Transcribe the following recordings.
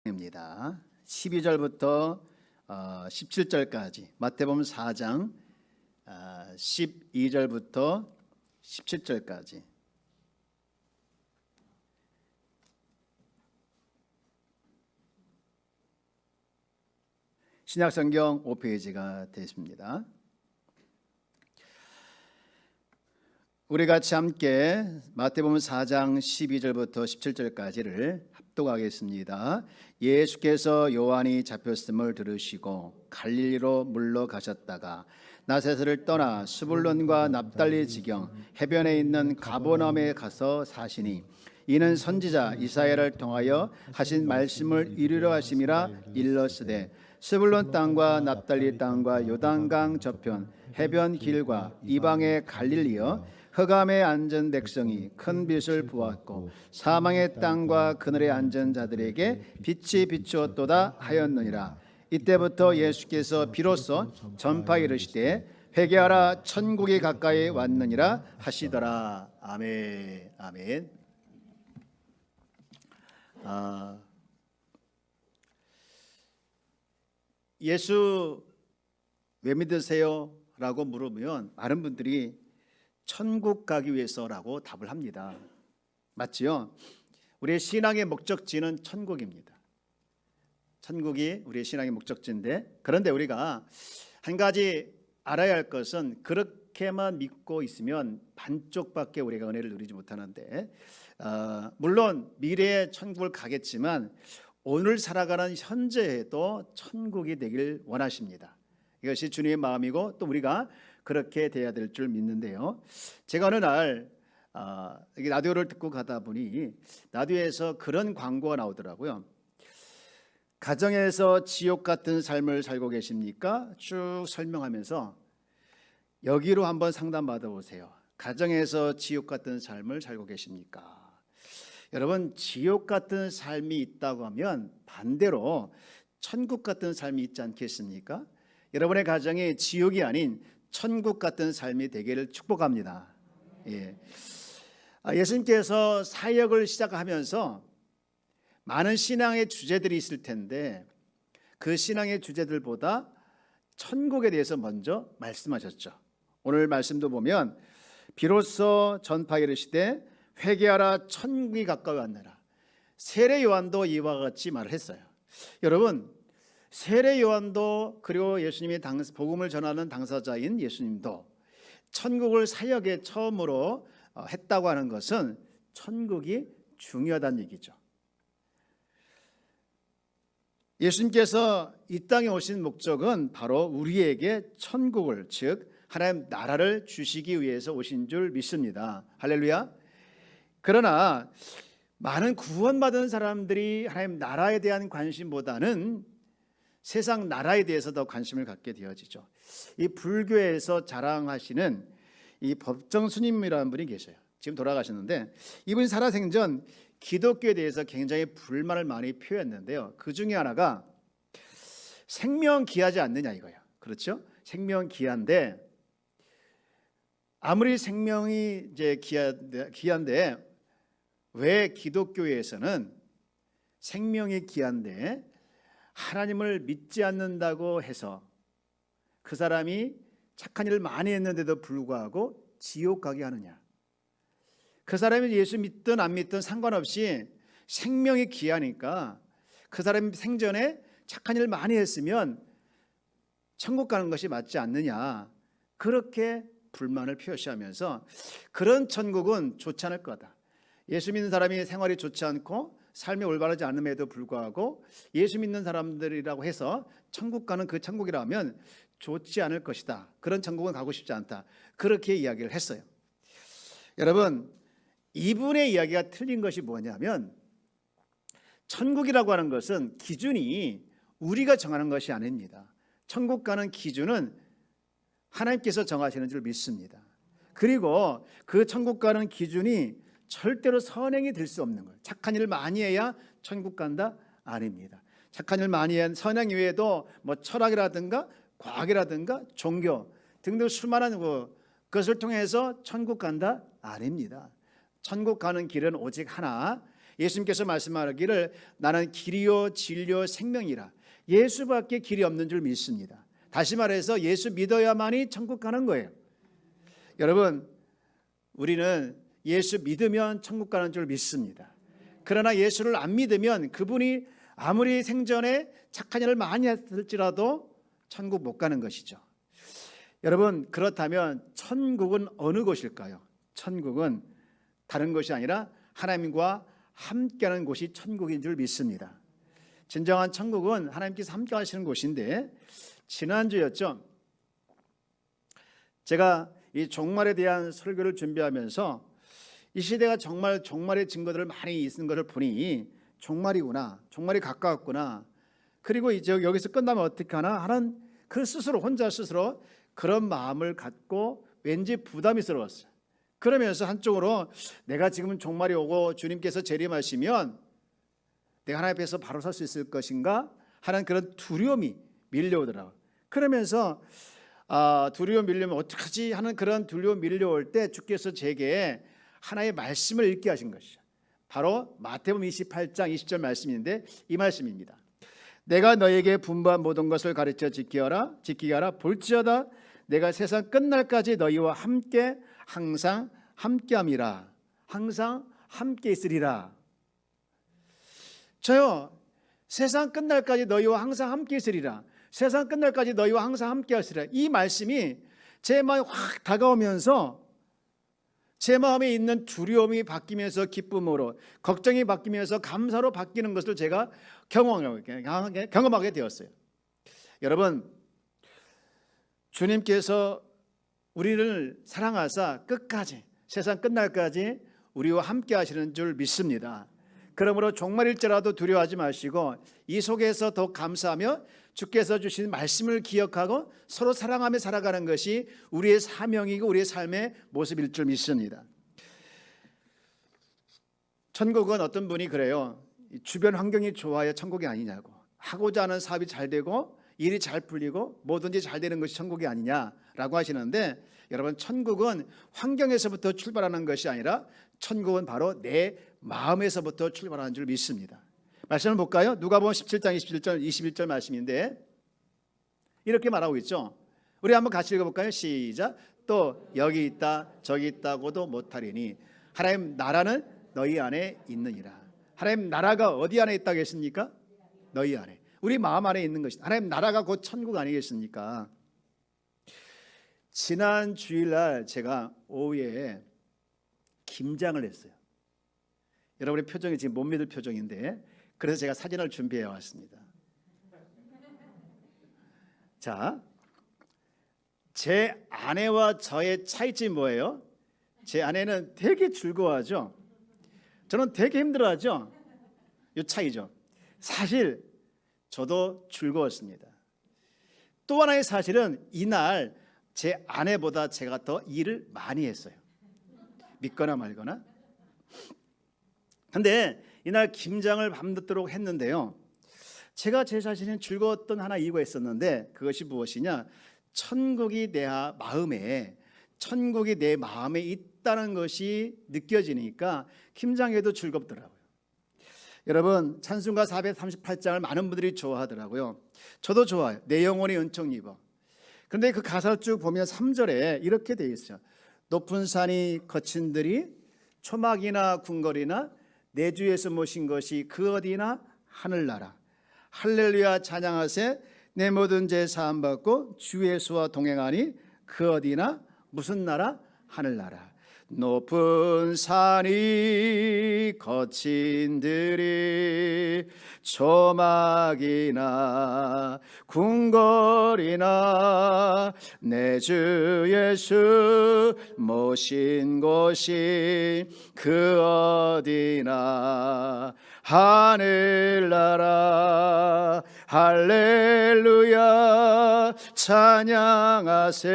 입니다. 12절부터 17절까지 마태복음 4장 12절부터 17절까지 신약성경 5페이지가 되십니다. 우리 같이 함께 마태복음 4장 12절부터 17절까지를 합독하겠습니다. 예수께서 요한이 잡혔음을 들으시고 갈릴리로 물러가셨다가 나사렛을 떠나 스불론과 납달리 지경 해변에 있는 가버나움에 가서 사시니 이는 선지자 이사야를 통하여 하신 말씀을 이루려 하심이라. 일러스되 스불론 땅과 납달리 땅과 요단강 저편 해변 길과 이방의 갈릴리여, 흑암에 앉은 백성이 큰 빛을 보았고 사망의 땅과 그늘에 앉은 자들에게 빛이 비추었도다 하였느니라. 이때부터 예수께서 비로소 전파 이르시되 회개하라, 천국이 가까이 왔느니라 하시더라. 아멘. 아멘. 예수 왜 믿으세요? 라고 물으면 많은 분들이 천국 가기 위해서라고 답을 합니다. 맞지요? 우리의 신앙의 목적지는 천국입니다. 천국이 우리의 신앙의 목적지인데, 그런데 우리가 한 가지 알아야 할 것은 그렇게만 믿고 있으면 반쪽밖에 우리가 은혜를 누리지 못하는데, 물론 미래에 천국을 가겠지만 오늘 살아가는 현재에도 천국이 되길 원하십니다. 이것이 주님의 마음이고 또 우리가 그렇게 돼야 될 줄 믿는데요. 제가 어느 날 라디오를 듣고 가다 보니 라디오에서 그런 광고가 나오더라고요. 가정에서 지옥 같은 삶을 살고 계십니까? 쭉 설명하면서 여기로 한번 상담 받아보세요. 가정에서 지옥 같은 삶을 살고 계십니까? 여러분, 지옥 같은 삶이 있다고 하면 반대로 천국 같은 삶이 있지 않겠습니까? 여러분의 가정이 지옥이 아닌 천국 같은 삶이 되기를 축복합니다. 예수님께서 사역을 시작하면서 많은 신앙의 주제들이 있을 텐데 그 신앙의 주제들보다 천국에 대해서 먼저 말씀하셨죠. 오늘 말씀도 보면 비로소 전파 이르시되 회개하라, 천국이 가까이 왔느라. 세례 요한도 이와 같이 말을 했어요. 여러분, 세례 요한도 그리고 예수님이 복음을 전하는 당사자인 예수님도 천국을 사역에 처음으로 했다고 하는 것은 천국이 중요하다는 얘기죠. 예수님께서 이 땅에 오신 목적은 바로 우리에게 천국을, 즉 하나님 나라를 주시기 위해서 오신 줄 믿습니다. 할렐루야. 그러나 많은 구원받은 사람들이 하나님 나라에 대한 관심보다는 세상 나라에 대해서 더 관심을 갖게 되어지죠. 이 불교에서 자랑하시는 이 법정 스님이라는 분이 계셔요. 지금 돌아가셨는데 이분이 살아생전 기독교에 대해서 굉장히 불만을 많이 표했는데요. 그 중에 하나가 생명 귀하지 않느냐 이거예요. 그렇죠? 생명 귀한데 아무리 생명이 이제 귀한데 왜 기독교에서는 생명이 귀한데 하나님을 믿지 않는다고 해서 그 사람이 착한 일을 많이 했는데도 불구하고 지옥 가게 하느냐? 그 사람이 예수 믿든 안 믿든 상관없이 생명이 귀하니까 그 사람이 생전에 착한 일을 많이 했으면 천국 가는 것이 맞지 않느냐? 그렇게 불만을 표시하면서 그런 천국은 좋지 않을 거다. 예수 믿는 사람이 생활이 좋지 않고 삶이 올바르지 않음에도 불구하고 예수 믿는 사람들이라고 해서 천국 가는 그 천국이라면 좋지 않을 것이다. 그런 천국은 가고 싶지 않다. 그렇게 이야기를 했어요. 여러분, 이분의 이야기가 틀린 것이 뭐냐면 천국이라고 하는 것은 기준이 우리가 정하는 것이 아닙니다. 천국 가는 기준은 하나님께서 정하시는 줄 믿습니다. 그리고 그 천국 가는 기준이 절대로 선행이 될 수 없는 거예요. 착한 일을 많이 해야 천국 간다? 아닙니다. 착한 일 많이 한 선행 이외에도 뭐 철학이라든가 과학이라든가 종교 등등 수많은 그것을 통해서 천국 간다? 아닙니다. 천국 가는 길은 오직 하나, 예수님께서 말씀하기를 나는 길이요 진리요 생명이라. 예수밖에 길이 없는 줄 믿습니다. 다시 말해서 예수 믿어야만이 천국 가는 거예요. 여러분, 우리는 예수 믿으면 천국 가는 줄 믿습니다. 그러나 예수를 안 믿으면 그분이 아무리 생전에 착한 일을 많이 했을지라도 천국 못 가는 것이죠. 여러분, 그렇다면 천국은 어느 곳일까요? 천국은 다른 것이 아니라 하나님과 함께하는 곳이 천국인 줄 믿습니다. 진정한 천국은 하나님께서 함께 하시는 곳인데, 지난주였죠. 제가 이 종말에 대한 설교를 준비하면서 이 시대가 정말 종말의 증거들을 많이 있는 것을 보니 종말이구나, 종말이 가까웠구나, 그리고 이제 여기서 끝나면 어떻게 하나 하는 그 스스로 혼자 스스로 그런 마음을 갖고 왠지 부담스러웠어요. 그러면서 한쪽으로 내가 지금 종말이 오고 주님께서 재림하시면 내가 하나님 앞에서 바로 설 수 있을 것인가 하는 그런 두려움이 밀려오더라고요. 그러면서 두려움 밀려면 어떡하지 하는 그런 두려움 밀려올 때 주께서 제게 하나의 말씀을 읽게 하신 것이죠. 바로 마태복음 28장 20절 말씀인데 이 말씀입니다. 내가 너에게 분부한 모든 것을 가르쳐 지키게 하라. 볼지어다 내가 세상 끝날까지 너희와 함께 항상 함께함이라. 항상 함께 있으리라. 저요, 세상 끝날까지 너희와 항상 함께 있으리라. 세상 끝날까지 너희와 항상 함께 하시리라. 이 말씀이 제 마음에 확 다가오면서 제 마음에 있는 두려움이 바뀌면서 기쁨으로, 걱정이 바뀌면서 감사로 바뀌는 것을 제가 경험하게 되었어요. 여러분, 주님께서 우리를 사랑하사 끝까지, 세상 끝날까지 우리와 함께 하시는 줄 믿습니다. 그러므로 종말일지라도 두려워하지 마시고 이 속에서 더 감사하며 주께서 주신 말씀을 기억하고 서로 사랑하며 살아가는 것이 우리의 사명이고 우리의 삶의 모습일 줄 믿습니다. 천국은 어떤 분이 그래요. 주변 환경이 좋아야 천국이 아니냐고, 하고자 하는 사업이 잘 되고 일이 잘 풀리고 뭐든지 잘 되는 것이 천국이 아니냐라고 하시는데, 여러분, 천국은 환경에서부터 출발하는 것이 아니라 천국은 바로 내 마음에서부터 출발하는 줄 믿습니다. 말씀을 볼까요? 누가복음 17장 21절 말씀인데 이렇게 말하고 있죠. 우리 한번 같이 읽어볼까요? 시작. 또 여기 있다 저기 있다고도 못하리니 하나님 나라는 너희 안에 있느니라. 하나님 나라가 어디 안에 있다고 했습니까? 너희 안에, 우리 마음 안에 있는 것이다. 하나님 나라가 곧 천국 아니겠습니까? 지난 주일날 제가 오후에 김장을 했어요. 여러분의 표정이 지금 못 믿을 표정인데, 그래서 제가 사진을 준비해 왔습니다. 자, 제 아내와 저의 차이점이 뭐예요? 제 아내는 되게 즐거워하죠. 저는 되게 힘들어하죠. 이 차이죠. 사실 저도 즐거웠습니다. 또 하나의 사실은 이날 제 아내보다 제가 더 일을 많이 했어요. 믿거나 말거나. 근데 이날 김장을 밤늦도록 했는데요, 제가 제 자신이 즐거웠던 하나 이유가 있었는데, 그것이 무엇이냐, 천국이 내 마음에 있다는 것이 느껴지니까 김장에도 즐겁더라고요. 여러분, 찬송가 438장을 많은 분들이 좋아하더라고요. 저도 좋아요. 내 영혼이 은총 입어. 그런데 그 가사를 쭉 보면 3절에 이렇게 되어 있어요. 높은 산이 거친 들이 초막이나 궁궐이나 내 주에서 모신 것이 그 어디나 하늘나라. 할렐루야 찬양하세. 내 모든 죄 사함 받고 주 예수와 동행하니 그 어디나 무슨 나라? 하늘나라. 높은 산이 거친 들이 초막이나 궁궐이나 내 주 예수 모신 곳이 그 어디나 하늘나라. 할렐루야 찬양하세.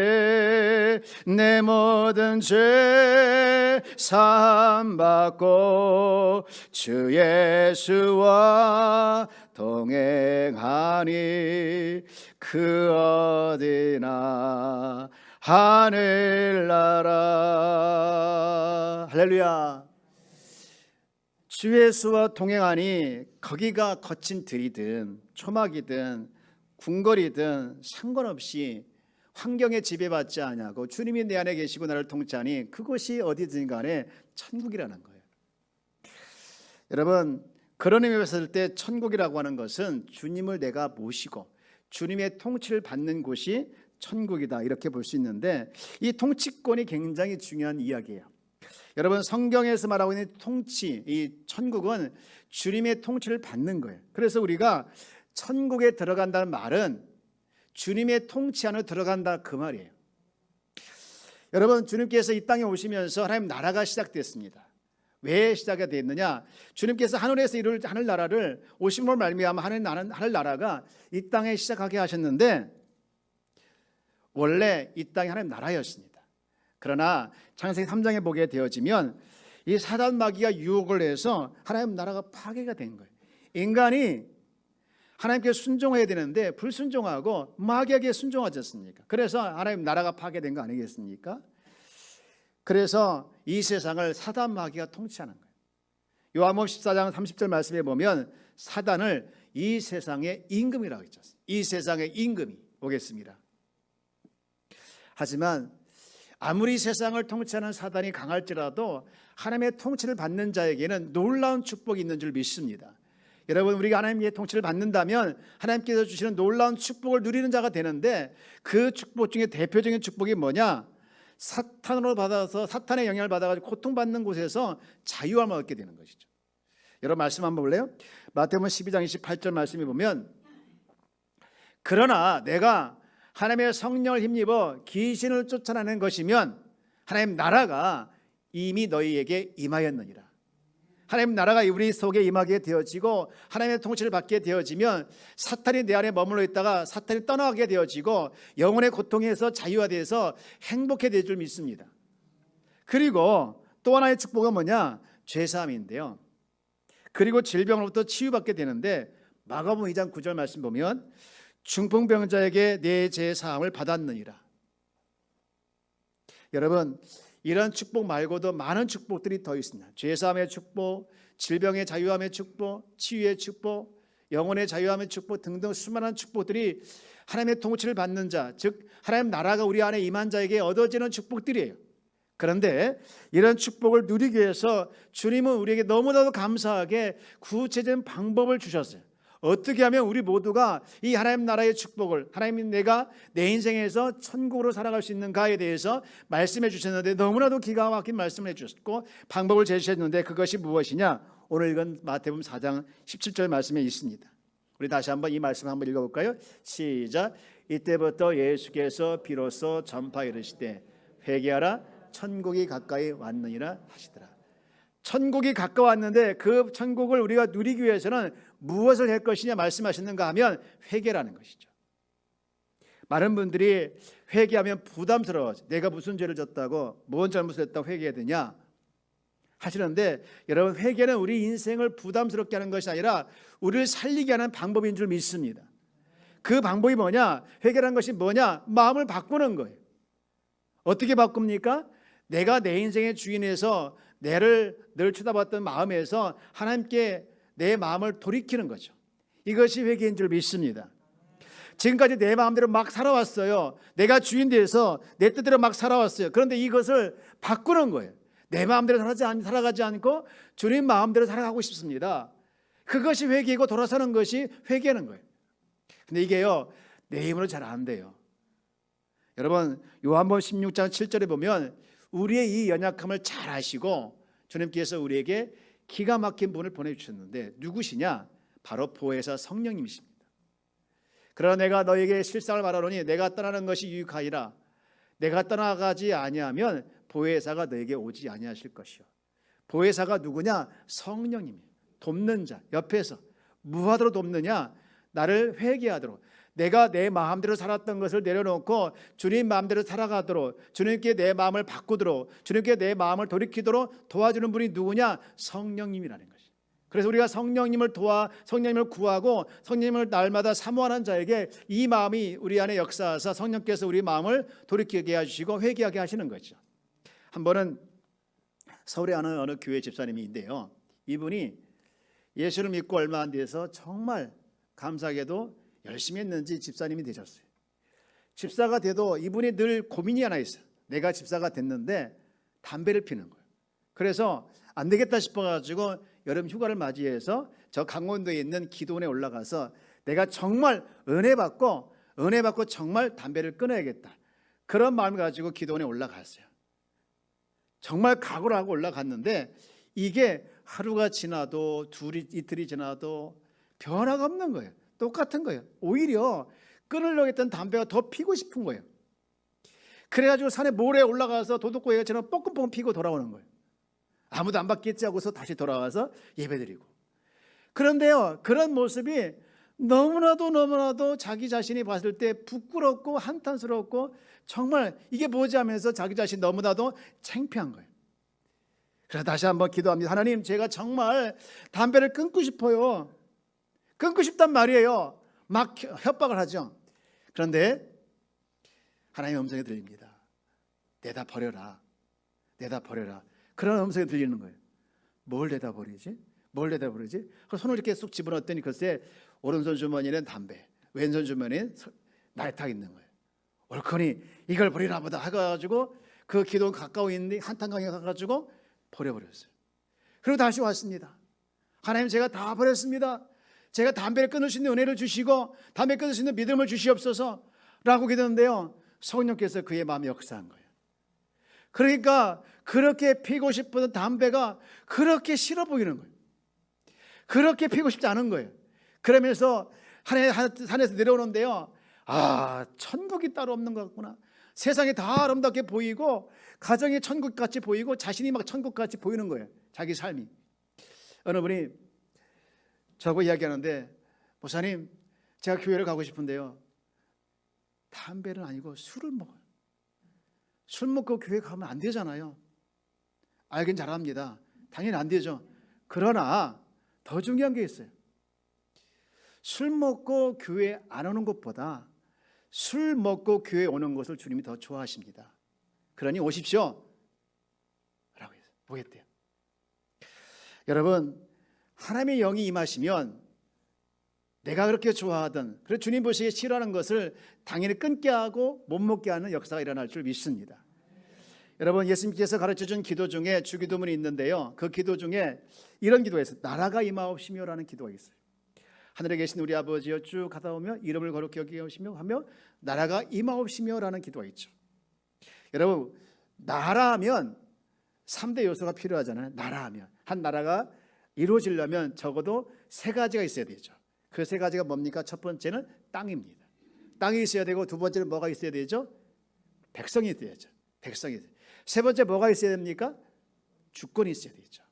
내 모든 죄 사함 받고 주 예수와 동행하니 그 어디나 하늘나라. 할렐루야. 주 예수와 동행하니 거기가 거친 들이든 초막이든 궁궐이든 상관없이 환경에 지배받지 아니하고 주님이 내 안에 계시고 나를 통치하니 그곳이 어디든 간에 천국이라는 거예요. 여러분, 그런 의미로 봤을 때 천국이라고 하는 것은 주님을 내가 모시고 주님의 통치를 받는 곳이 천국이다, 이렇게 볼 수 있는데, 이 통치권이 굉장히 중요한 이야기예요. 여러분, 성경에서 말하고 있는 통치, 이 천국은 주님의 통치를 받는 거예요. 그래서 우리가 천국에 들어간다는 말은 주님의 통치 안으로 들어간다, 그 말이에요. 여러분, 주님께서 이 땅에 오시면서 하나님 나라가 시작됐습니다. 왜 시작이 됐느냐? 주님께서 하늘에서 이룰 하늘 나라를 오심으로 말미암아 하늘 나라가 이 땅에 시작하게 하셨는데, 원래 이 땅이 하나님 나라였습니다. 그러나 창세기 3장에 보게 되어지면 이 사단 마귀가 유혹을 해서 하나님 나라가 파괴가 된 거예요. 인간이 하나님께 순종해야 되는데 불순종하고 마귀에게 순종하지 않습니까? 그래서 하나님 나라가 파괴된 거 아니겠습니까? 그래서 이 세상을 사단 마귀가 통치하는 거예요. 요한복음 14장 30절 말씀에 보면 사단을 이 세상의 임금이라고 했죠. 이 세상의 임금이 오겠습니다. 하지만 아무리 세상을 통치하는 사단이 강할지라도 하나님의 통치를 받는 자에게는 놀라운 축복이 있는 줄 믿습니다. 여러분, 우리가 하나님의 통치를 받는다면 하나님께서 주시는 놀라운 축복을 누리는 자가 되는데, 그 축복 중에 대표적인 축복이 뭐냐? 사탄으로 받아서 사탄의 영향을 받아가지고 고통받는 곳에서 자유함을 얻게 되는 것이죠. 여러분, 말씀 한번 볼래요? 마태복음 12장 28절 말씀에 보면, 그러나 내가 하나님의 성령을 힘입어 귀신을 쫓아내는 것이면 하나님 나라가 이미 너희에게 임하였느니라. 하나님 나라가 우리 속에 임하게 되어지고 하나님의 통치를 받게 되어지면 사탄이 내 안에 머물러 있다가 사탄이 떠나게 되어지고 영혼의 고통에서 자유화돼서 행복해질 줄 믿습니다. 그리고 또 하나의 축복은 뭐냐? 죄사함인데요. 그리고 질병으로부터 치유받게 되는데, 마가복음 2장 9절 말씀 보면 중풍병자에게 내 죄사함을 받았느니라. 여러분, 이런 축복 말고도 많은 축복들이 더 있습니다. 죄사함의 축복, 질병의 자유함의 축복, 치유의 축복, 영혼의 자유함의 축복 등등 수많은 축복들이 하나님의 통치를 받는 자, 즉 하나님 나라가 우리 안에 임한 자에게 얻어지는 축복들이에요. 그런데 이런 축복을 누리기 위해서 주님은 우리에게 너무나도 감사하게 구체적인 방법을 주셨어요. 어떻게 하면 우리 모두가 이 하나님 나라의 축복을, 하나님 내가 내 인생에서 천국으로 살아갈 수 있는가에 대해서 말씀해 주셨는데, 너무나도 기가 막힌 말씀을 해주셨고 방법을 제시했는데, 그것이 무엇이냐? 오늘 읽은 마태복음 4장 17절 말씀에 있습니다. 우리 다시 한번 이 말씀 한번 읽어볼까요? 시작. 이때부터 예수께서 비로소 전파 이르시되 회개하라, 천국이 가까이 왔느니라 하시더라. 천국이 가까웠는데 그 천국을 우리가 누리기 위해서는 무엇을 할 것이냐 말씀하시는가 하면 회개라는 것이죠. 많은 분들이 회개하면 부담스러워. 내가 무슨 죄를 졌다고, 뭔 잘못을 했다고 회개해야 되냐 하시는데, 여러분, 회개는 우리 인생을 부담스럽게 하는 것이 아니라 우리를 살리게 하는 방법인 줄 믿습니다. 그 방법이 뭐냐? 회개라는 것이 뭐냐? 마음을 바꾸는 거예요. 어떻게 바꿉니까? 내가 내 인생의 주인에서 늘 쳐다봤던 마음에서 하나님께 내 마음을 돌이키는 거죠. 이것이 회개인 줄 믿습니다. 지금까지 내 마음대로 막 살아왔어요. 내가 주인 돼서 내 뜻대로 막 살아왔어요. 그런데 이것을 바꾸는 거예요. 내 마음대로 살아가지 않고 주님 마음대로 살아가고 싶습니다. 그것이 회개이고 돌아서는 것이 회개하는 거예요. 근데 이게요, 내 힘으로 잘 안 돼요. 여러분, 요한복음 16장 7절에 보면 우리의 이 연약함을 잘 아시고 주님께서 우리에게 기가 막힌 분을 보내주셨는데, 누구시냐? 바로 보혜사 성령님이십니다. 그러나 내가 너에게 실상을 말하노니 내가 떠나는 것이 유익하리라. 내가 떠나가지 아니하면 보혜사가 너에게 오지 아니하실 것이요. 보혜사가 누구냐? 성령님이에요. 돕는 자, 옆에서 무하도록 돕느냐? 나를 회개하도록, 내가 내 마음대로 살았던 것을 내려놓고 주님 마음대로 살아가도록, 주님께 내 마음을 바꾸도록, 주님께 내 마음을 돌이키도록 도와주는 분이 누구냐? 성령님이라는 것이. 그래서 우리가 성령님을 구하고 성령님을 날마다 사모하는 자에게 이 마음이 우리 안에 역사하사 성령께서 우리 마음을 돌이키게 해주시고 회개하게 하시는 거죠. 한 번은 서울에 어느 교회 집사님인데요, 이분이 예수를 믿고 얼마 안 돼서 정말 감사하게도 열심히 했는지 집사님이 되셨어요. 집사가 돼도 이분이 늘 고민이 하나 있어요. 내가 집사가 됐는데 담배를 피는 거예요. 그래서 안 되겠다 싶어가지고 여름 휴가를 맞이해서 저 강원도에 있는 기도원에 올라가서 내가 정말 은혜 받고 정말 담배를 끊어야겠다, 그런 마음을 가지고 기도원에 올라갔어요. 정말 각오를 하고 올라갔는데 이게 하루가 지나도 이틀이 지나도 변화가 없는 거예요. 똑같은 거예요. 오히려 끊으려고 했던 담배가 더 피고 싶은 거예요. 그래가지고 산에 모래 올라가서 도둑고기처럼 뻐끔뻐끔 피고 돌아오는 거예요. 아무도 안 받겠지 하고서 다시 돌아와서 예배드리고. 그런데요, 그런 모습이 너무나도 자기 자신이 봤을 때 부끄럽고 한탄스럽고 정말 이게 뭐지 하면서 자기 자신 너무나도 창피한 거예요. 그래서 다시 한번 기도합니다. 하나님, 제가 정말 담배를 끊고 싶어요. 끊고 싶단 말이에요. 막 협박을 하죠. 그런데 하나님의 음성이 들립니다. 내다 버려라. 그런 음성이 들리는 거예요. 뭘 내다 버리지? 그래서 손을 이렇게 쑥 집어넣었더니 글쎄 오른손 주머니는 담배, 왼손 주머니는 날탁 있는 거예요. 옳거니 이걸 버리나 보다 해가지고 그 기도원 가까워 있는 한탄강에 가가지고 버려버렸어요. 그리고 다시 왔습니다. 하나님, 제가 다 버렸습니다. 제가 담배를 끊을 수 있는 은혜를 주시고 담배 끊을 수 있는 믿음을 주시옵소서 라고 기도했는데요, 성령께서 그의 마음에 역사한 거예요. 그러니까 그렇게 피고 싶은 담배가 그렇게 싫어 보이는 거예요. 그렇게 피고 싶지 않은 거예요. 그러면서 산에서 내려오는데요, 천국이 따로 없는 것 같구나. 세상이 다 아름답게 보이고 가정이 천국같이 보이고 자신이 막 천국같이 보이는 거예요. 자기 삶이. 어느 분이 저하고 이야기하는데, 목사님, 제가 교회를 가고 싶은데요, 담배는 아니고 술을 먹어요. 술 먹고 교회 가면 안 되잖아요. 알긴 잘합니다. 당연히 안 되죠. 그러나 더 중요한 게 있어요. 술 먹고 교회 안 오는 것보다 술 먹고 교회 오는 것을 주님이 더 좋아하십니다. 그러니 오십시오 라고 해서 보겠대요. 여러분, 하나님의 영이 임하시면 내가 그렇게 좋아하던, 그래서 주님 보시기에 싫어하는 것을 당연히 끊게 하고 못 먹게 하는 역사가 일어날 줄 믿습니다. 여러분, 예수님께서 가르쳐준 기도 중에 주기도문이 있는데요, 그 기도 중에 이런 기도가 있어요. 나라가 임하옵시며라는 기도가 있어요. 하늘에 계신 우리 아버지여, 쭉 가다 보면 이름을 거룩히 여기옵시며 하며 나라가 임하옵시며라는 기도가 있죠. 여러분, 나라하면 3대 요소가 필요하잖아요. 나라하면 한 나라가 이루어지려면 적어도 3가지가 있어야 되죠. 그 3가지가 뭡니까? 첫 번째는 땅입니다. 땅이 있어야 되고, 두 번째는 뭐가 있어야 되죠? 백성이 있어야죠. 세 번째 뭐가 있어야 됩니까? 주권이 있어야 되죠.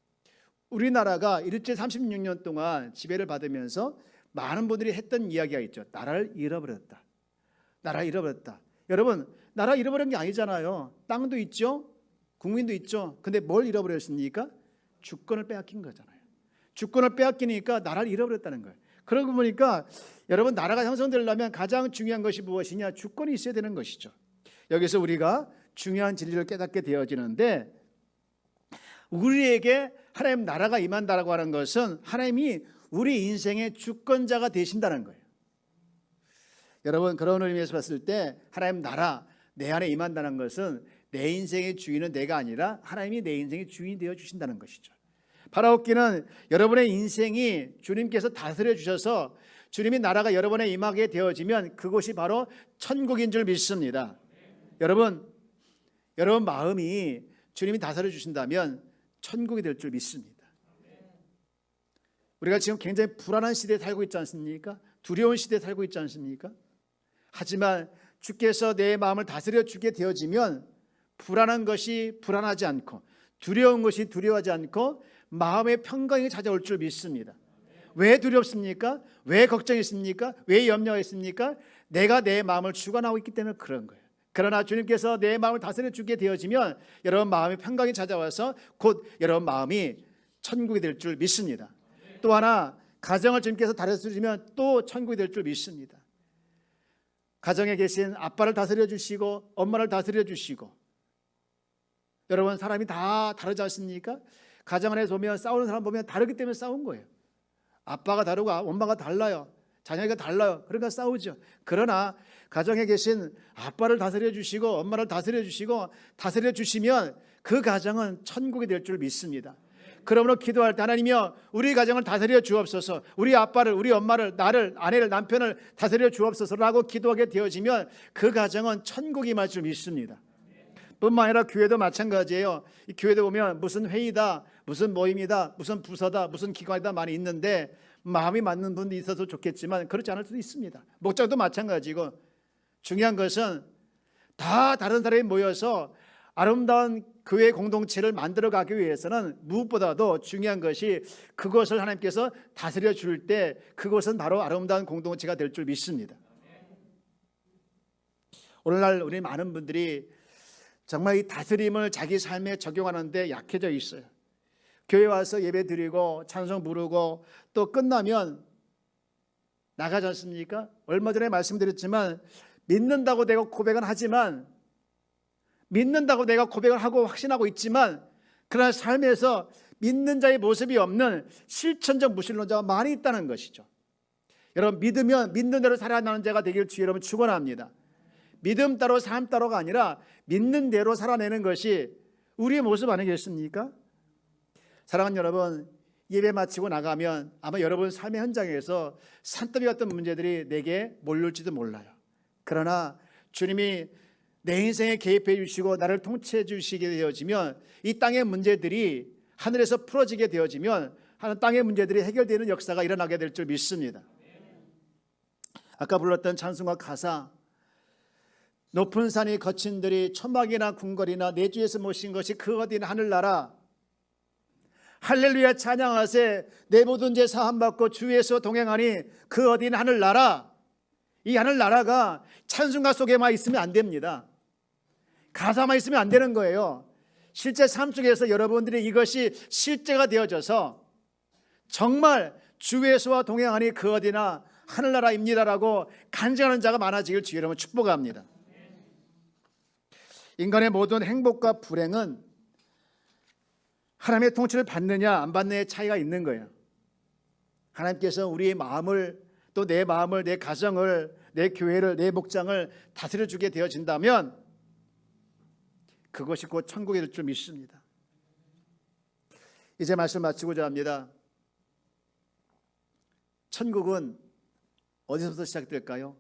우리나라가 일제 36년 동안 지배를 받으면서 많은 분들이 했던 이야기가 있죠. 나라를 잃어버렸다. 여러분, 나라 잃어버린 게 아니잖아요. 땅도 있죠, 국민도 있죠. 근데 뭘 잃어버렸습니까? 주권을 빼앗긴 거잖아요. 주권을 빼앗기니까 나라를 잃어버렸다는 거예요. 그러고 보니까 여러분, 나라가 형성되려면 가장 중요한 것이 무엇이냐? 주권이 있어야 되는 것이죠. 여기서 우리가 중요한 진리를 깨닫게 되어지는데, 우리에게 하나님 나라가 임한다라고 하는 것은 하나님이 우리 인생의 주권자가 되신다는 거예요. 여러분, 그런 의미에서 봤을 때 하나님 나라 내 안에 임한다는 것은 내 인생의 주인은 내가 아니라 하나님이 내 인생의 주인이 되어 주신다는 것이죠. 바라옵기는 여러분의 인생이 주님께서 다스려 주셔서 주님의 나라가 여러분의 임하게 되어지면 그곳이 바로 천국인 줄 믿습니다. 여러분 마음이 주님이 다스려 주신다면 천국이 될 줄 믿습니다. 우리가 지금 굉장히 불안한 시대에 살고 있지 않습니까? 두려운 시대에 살고 있지 않습니까? 하지만 주께서 내 마음을 다스려 주게 되어지면 불안한 것이 불안하지 않고, 두려운 것이 두려워하지 않고 마음의 평강이 찾아올 줄 믿습니다. 왜 두렵습니까? 왜 걱정했습니까? 왜 염려했습니까? 내가 내 마음을 주관하고 있기 때문에 그런 거예요. 그러나 주님께서 내 마음을 다스려 주게 되어지면 여러분 마음의 평강이 찾아와서 곧 여러분 마음이 천국이 될 줄 믿습니다. 또 하나, 가정을 주님께서 다스려 주시면 또 천국이 될 줄 믿습니다. 가정에 계신 아빠를 다스려 주시고 엄마를 다스려 주시고, 여러분 사람이 다 다르지 않습니까? 가정 안에서 보면 싸우는 사람 보면 다르기 때문에 싸운 거예요. 아빠가 다르고 엄마가 달라요. 자녀가 달라요. 그러니까 싸우죠. 그러나 가정에 계신 아빠를 다스려 주시고 엄마를 다스려 주시고 다스려 주시면 그 가정은 천국이 될 줄 믿습니다. 그러므로 기도할 때 하나님이여 우리 가정을 다스려 주옵소서, 우리 아빠를, 우리 엄마를, 나를, 아내를, 남편을 다스려 주옵소서라고 기도하게 되어지면 그 가정은 천국이 임할 줄 믿습니다. 뿐만 아니라 교회도 마찬가지예요. 이 교회도 보면 무슨 회의다, 무슨 모임이다, 무슨 부서다, 무슨 기관이다 많이 있는데 마음이 맞는 분도 있어서 좋겠지만 그렇지 않을 수도 있습니다. 목장도 마찬가지고 중요한 것은 다 다른 사람이 모여서 아름다운 교회 공동체를 만들어가기 위해서는 무엇보다도 중요한 것이 그것을 하나님께서 다스려 줄 때 그것은 바로 아름다운 공동체가 될 줄 믿습니다. 오늘날 우리 많은 분들이 정말 이 다스림을 자기 삶에 적용하는데 약해져 있어요. 교회 와서 예배 드리고 찬송 부르고 또 끝나면 나가지 않습니까? 얼마 전에 말씀드렸지만 믿는다고 내가 고백은 하지만 믿는다고 내가 고백을 하고 확신하고 있지만 그러나 삶에서 믿는 자의 모습이 없는 실천적 무신론자가 많이 있다는 것이죠. 여러분 믿으면 믿는 대로 살아나는 자가 되길 주의 여러분 축원합니다. 믿음 따로 삶 따로가 아니라 믿는 대로 살아내는 것이 우리의 모습 아니겠습니까? 사랑하는 여러분, 예배 마치고 나가면 아마 여러분 삶의 현장에서 산더미 같은 문제들이 내게 몰릴지도 몰라요. 그러나 주님이 내 인생에 개입해 주시고 나를 통치해 주시게 되어지면 이 땅의 문제들이 하늘에서 풀어지게 되어지면 땅의 문제들이 해결되는 역사가 일어나게 될 줄 믿습니다. 아까 불렀던 찬송가 가사, 높은 산이 거친 들이 초막이나 궁궐이나 내 주에서 모신 것이 그 어디나 하늘나라, 할렐루야 찬양하세 내 모든 죄 사함받고 주에서 동행하니 그 어디나 하늘나라. 이 하늘나라가 찬송가 속에만 있으면 안 됩니다. 가사만 있으면 안 되는 거예요. 실제 삶 속에서 여러분들이 이것이 실제가 되어져서 정말 주 예수와 동행하니 그 어디나 하늘나라입니다라고 간증하는 자가 많아지길 주의 이름으로 축복합니다. 인간의 모든 행복과 불행은 하나님의 통치를 받느냐 안 받느냐의 차이가 있는 거예요. 하나님께서 우리의 마음을, 또 내 마음을, 내 가정을, 내 교회를, 내 목장을 다스려 주게 되어진다면 그것이 곧 천국이 될 줄 믿습니다. 이제 말씀 마치고자 합니다. 천국은 어디서부터 시작될까요?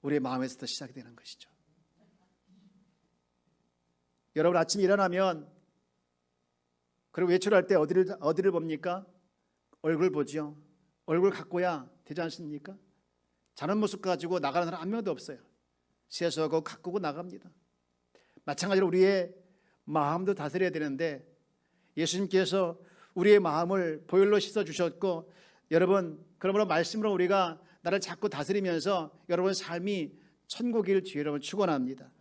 우리의 마음에서부터 시작이 되는 것이죠. 여러분 아침 일어나면 그리고 외출할 때 어디를 봅니까? 얼굴 보죠. 얼굴 갖고야 되지 않습니까? 자는 모습 가지고 나가는 사람 한 명도 없어요. 세수하고 가꾸고 나갑니다. 마찬가지로 우리의 마음도 다스려야 되는데 예수님께서 우리의 마음을 보혈로 씻어주셨고 여러분 그러므로 말씀으로 우리가 나를 자꾸 다스리면서 여러분 삶이 천국일 주의 여러분 축원합니다.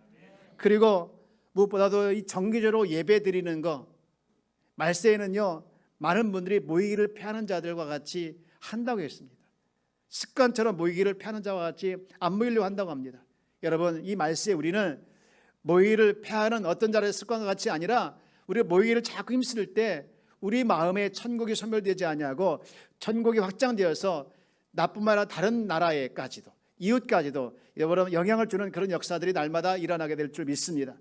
그리고 무엇보다도 이 정기적으로 예배 드리는 거, 말세에는요 많은 분들이 모이기를 피하는 자들과 같이 한다고 했습니다. 습관처럼 모이기를 피하는 자와 같이 안 모이려고 한다고 합니다. 여러분 이 말세에 우리는 모이기를 피하는 어떤 자의 습관과 같이 아니라 우리 모이기를 자꾸 힘쓸 때 우리 마음에 천국이 소멸되지 아니하고 천국이 확장되어서 나뿐만 아니라 다른 나라에까지도 이웃까지도 여러분 영향을 주는 그런 역사들이 날마다 일어나게 될 줄 믿습니다.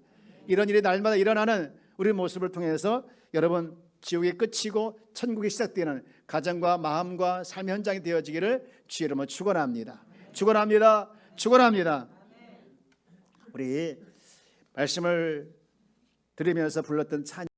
이런 일이 날마다 일어나는 우리 모습을 통해서 여러분 지옥이 끝이고 천국이 시작되는 가정과 마음과 삶의 현장이 되어지기를 주의 이름으로 축원합니다. 축원합니다. 축원합니다. 우리 말씀을 들으면서 불렀던 찬양